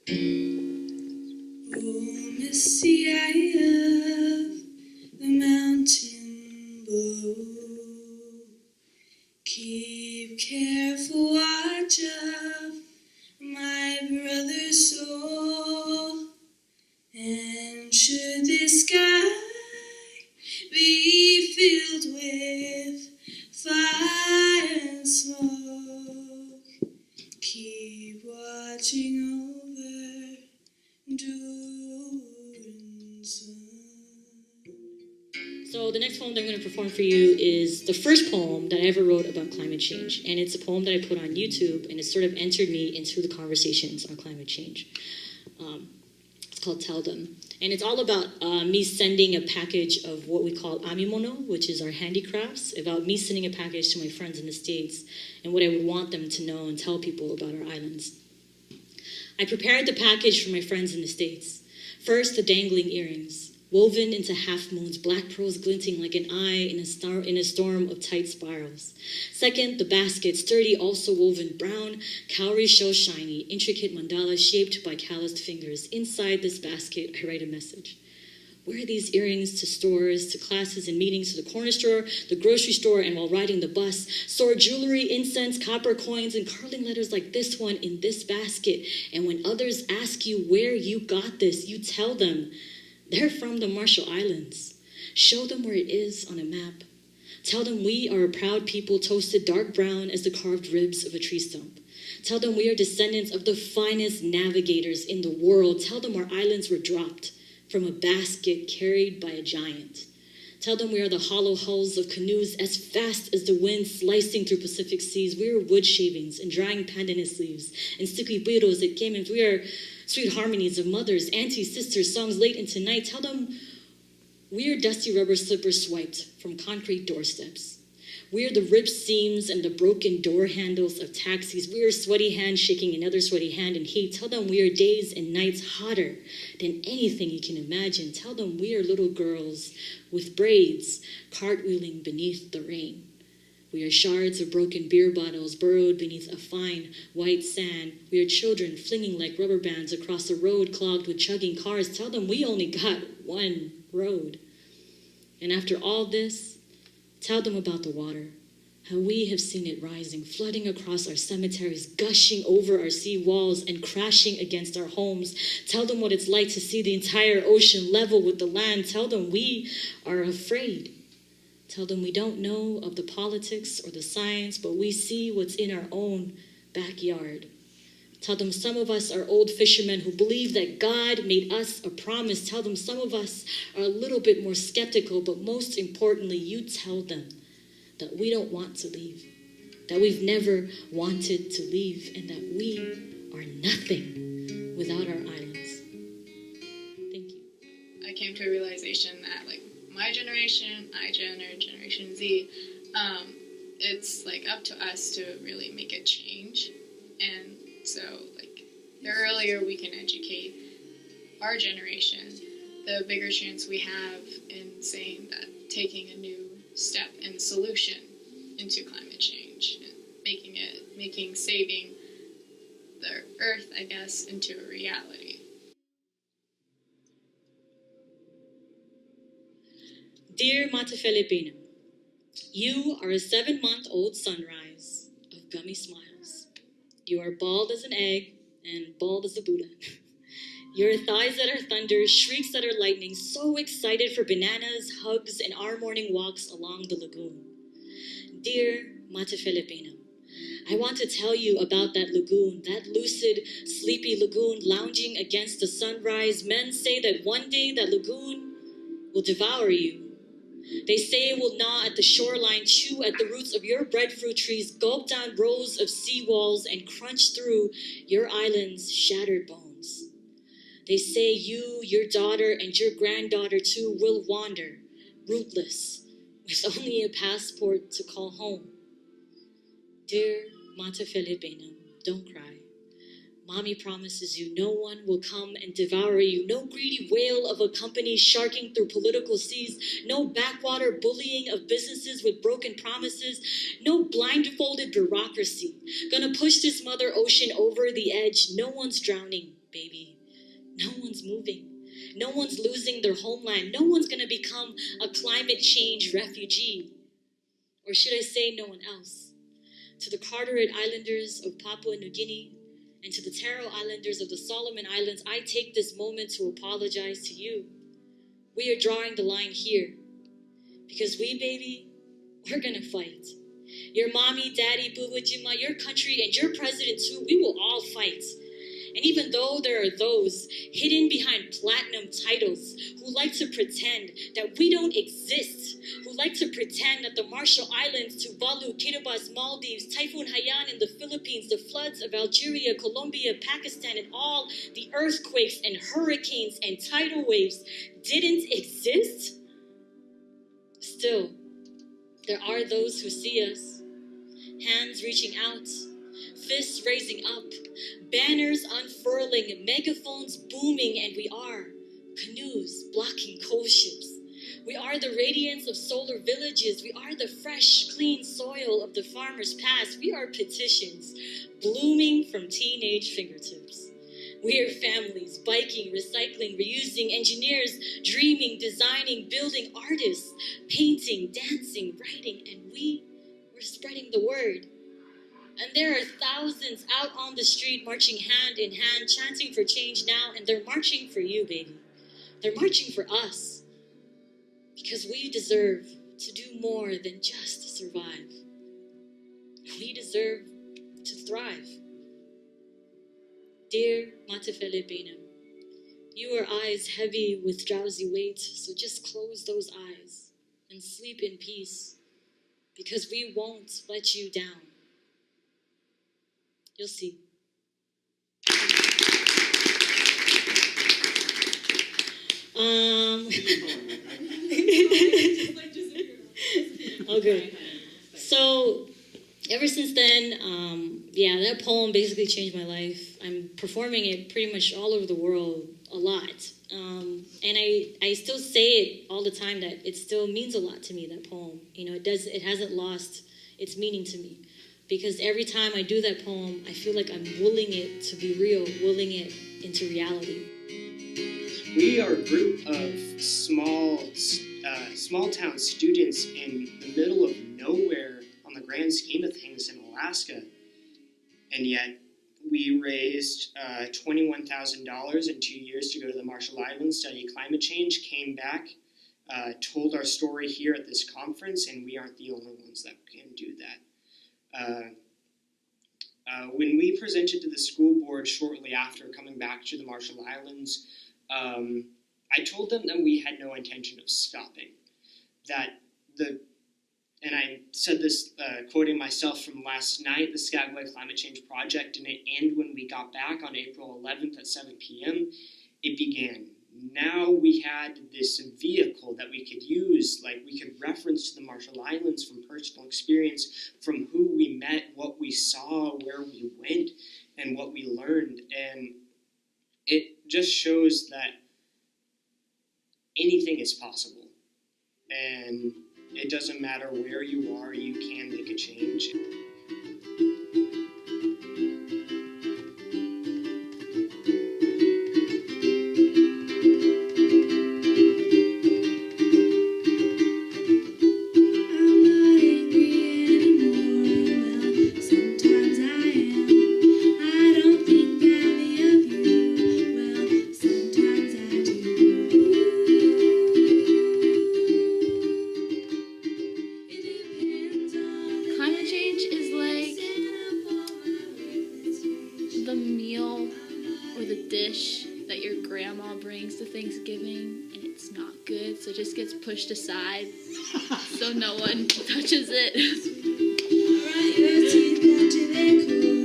Oh, misty eye of the mountain below, keep careful watch of my brother's soul, and should the sky be filled with fire and smoke, keep watching over dew and sun. So the next poem that I'm going to perform for you is the first poem that I ever wrote about climate change. And it's a poem that I put on YouTube, and it sort of entered me into the conversations on climate change. It's called Tell Them. And it's all about me sending a package of what we call amimono, which is our handicrafts, about me sending a package to my friends in the States and what I would want them to know and tell people about our islands. I prepared the package for my friends in the States. First, the dangling earrings, woven into half moons, black pearls glinting like an eye in a storm of tight spirals. Second, the basket, sturdy, also woven, brown, cowrie shell shiny, intricate mandala shaped by calloused fingers. Inside this basket, I write a message. Wear these earrings to stores, to classes and meetings, to the corner store, the grocery store, and while riding the bus. Store jewelry, incense, copper coins, and curling letters like this one in this basket. And when others ask you where you got this, you tell them they're from the Marshall Islands. Show them where it is on a map. Tell them we are a proud people toasted dark brown as the carved ribs of a tree stump. Tell them we are descendants of the finest navigators in the world. Tell them our islands were dropped from a basket carried by a giant. Tell them we are the hollow hulls of canoes as fast as the wind slicing through Pacific seas. We are wood shavings and drying pandanus leaves and sticky burros that came in. We are sweet harmonies of mothers, aunties, sisters, songs late into night. Tell them we are dusty rubber slippers swiped from concrete doorsteps. We are the ripped seams and the broken door handles of taxis. We are sweaty hands shaking another sweaty hand in heat. Tell them we are days and nights hotter than anything you can imagine. Tell them we are little girls with braids cartwheeling beneath the rain. We are shards of broken beer bottles burrowed beneath a fine white sand. We are children flinging like rubber bands across a road clogged with chugging cars. Tell them we only got one road. And after all this, tell them about the water, how we have seen it rising, flooding across our cemeteries, gushing over our sea walls and crashing against our homes. Tell them what it's like to see the entire ocean level with the land. Tell them we are afraid. Tell them we don't know of the politics or the science, but we see what's in our own backyard. Tell them some of us are old fishermen who believe that God made us a promise. Tell them some of us are a little bit more skeptical, but most importantly, you tell them that we don't want to leave, that we've never wanted to leave, and that we are nothing without our islands. Thank you. I came to a realization that, like, my generation, Generation Z, it's, like, up to us to really make a change. And so, like, the earlier we can educate our generation, the bigger chance we have in saying that taking a new step and solution into climate change, and making saving the earth, I guess, into a reality. Dear Mata Filipina, you are a 7-month-old sunrise of gummy smiles. You are bald as an egg and bald as a Buddha. Your thighs that are thunder, shrieks that are lightning, so excited for bananas, hugs, and our morning walks along the lagoon. Dear Mata Filipina, I want to tell you about that lagoon, that lucid, sleepy lagoon lounging against the sunrise. Men say that one day that lagoon will devour you. They say it will gnaw at the shoreline, chew at the roots of your breadfruit trees, gulp down rows of seawalls, and crunch through your island's shattered bones. They say you, your daughter, and your granddaughter too will wander, rootless, with only a passport to call home. Dear Mata Filipina, don't cry. Mommy promises you no one will come and devour you. No greedy whale of a company sharking through political seas. No backwater bullying of businesses with broken promises. No blindfolded bureaucracy gonna push this mother ocean over the edge. No one's drowning. baby, no one's moving. No one's losing their homeland. No one's going to become a climate change refugee. Or should I say no one else? To the Carteret Islanders of Papua New Guinea and to the Taro Islanders of the Solomon Islands, I take this moment to apologize to you. We are drawing the line here. Because we, baby, we're going to fight. Your mommy, daddy, boo-boo-jima, your country, and your president too, we will all fight. And even though there are those hidden behind platinum titles who like to pretend that we don't exist, who like to pretend that the Marshall Islands, Tuvalu, Kiribati, Maldives, Typhoon Haiyan in the Philippines, the floods of Algeria, Colombia, Pakistan, and all the earthquakes and hurricanes and tidal waves didn't exist, still, there are those who see us, hands reaching out, fists raising up, banners unfurling, megaphones booming, and we are canoes blocking coal ships. We are the radiance of solar villages. We are the fresh, clean soil of the farmer's past. We are petitions blooming from teenage fingertips. We are families, biking, recycling, reusing, engineers, dreaming, designing, building, artists, painting, dancing, writing, and we're spreading the word. And there are thousands out on the street marching hand in hand, chanting for change now, and they're marching for you, baby. They're marching for us. Because we deserve to do more than just survive. We deserve to thrive. Dear Matefele Benham, you are eyes heavy with drowsy weight, so just close those eyes and sleep in peace, because we won't let you down. You'll see. Okay. So, ever since then, that poem basically changed my life. I'm performing it pretty much all over the world a lot. And I still say it all the time that it still means a lot to me, that poem. It hasn't lost its meaning to me. Because every time I do that poem, I feel like I'm willing it to be real, willing it into reality. We are a group of small town students in the middle of nowhere on the grand scheme of things in Alaska. And yet we raised $21,000 in 2 years to go to the Marshall Islands, study climate change, came back, told our story here at this conference, and we aren't the only ones that can do that. When we presented to the school board shortly after coming back to the Marshall Islands, I told them that we had no intention of stopping. And I said this, quoting myself from last night, the Skagway Climate Change Project didn't end when we got back on April 11th at 7 p.m. It began. Now we had this vehicle that we could use, like we could reference to the Marshall Islands from personal experience, from who we met, what we saw, where we went, and what we learned. And it just shows that anything is possible. And it doesn't matter where you are, you can make a change. So it just gets pushed aside so no one touches it. Alright, your teeth,